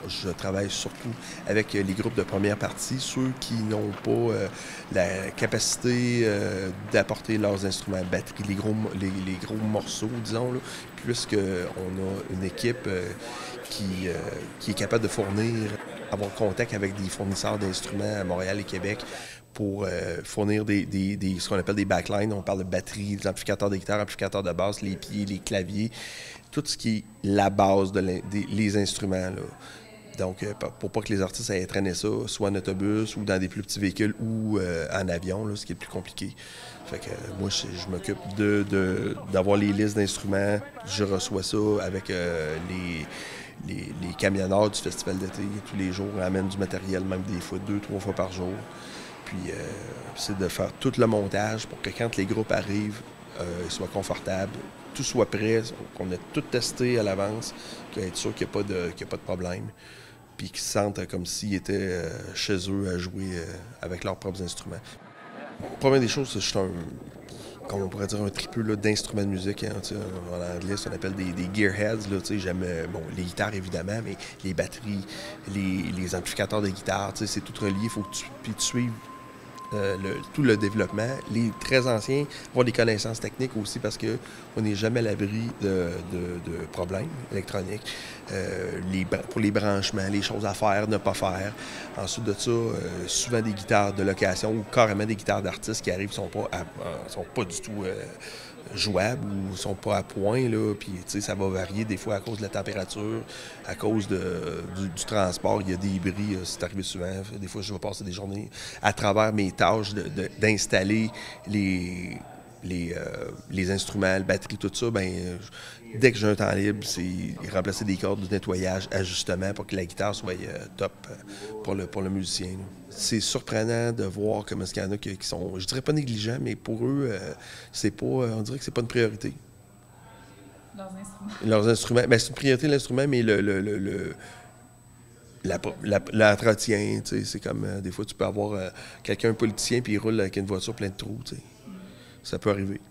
je travaille surtout avec les groupes de première partie, ceux qui n'ont pas la capacité d'apporter leurs instruments, batterie, les gros morceaux, disons, là, puisqu'on a une équipe qui est capable de fournir, avoir contact avec des fournisseurs d'instruments à Montréal et Québec pour fournir ce qu'on appelle des backlines. On parle de batterie, des amplificateurs de guitare, amplificateurs de basse, les pieds, les claviers, tout ce qui est la base des instruments, là. Donc, pour pas que les artistes aient traîné ça, soit en autobus ou dans des plus petits véhicules ou en avion, là, ce qui est plus compliqué. Fait que moi, je m'occupe d'avoir les listes d'instruments. Je reçois ça avec les camionneurs du festival d'été. Tous les jours, on amène du matériel, même des fois 2-3 fois par jour. Puis, c'est de faire tout le montage pour que quand les groupes arrivent, ils soient confortables, tout soit prêt, qu'on ait tout testé à l'avance, être sûr qu'il n'y a pas de problème, puis qu'ils se sentent comme s'ils étaient chez eux à jouer avec leurs propres instruments. La première des choses, c'est que je suis comme on pourrait dire, un tripeux d'instruments de musique. Hein, en anglais, on appelle des gearheads. J'aime les guitares, évidemment, mais les batteries, les amplificateurs de guitare, c'est tout relié. Il faut que tu suives tout le développement. Les très anciens ont des connaissances techniques aussi parce qu'on n'est jamais à l'abri de problèmes électroniques. Pour les branchements, les choses à faire, ne pas faire. Ensuite de ça, souvent des guitares de location ou carrément des guitares d'artistes qui arrivent sont pas du tout jouables ou sont pas à point, là. Puis, ça va varier des fois à cause de la température, à cause du transport. Il y a des bris, c'est arrivé souvent. Des fois, je vais passer des journées à travers mes tâches d'installer les instruments, la batterie, tout ça. Dès que j'ai un temps libre, c'est remplacer des cordes de nettoyage, ajustement pour que la guitare soit top pour le musicien, là. C'est surprenant de voir comment est-ce qu'il y en a qui sont, je dirais pas négligents, mais pour eux, c'est pas, on dirait que c'est pas une priorité. Leurs instruments. Leurs instruments, c'est une priorité l'instrument, mais l'entretien, c'est comme des fois tu peux avoir quelqu'un, un politicien, puis il roule avec une voiture pleine de trous, ça peut arriver.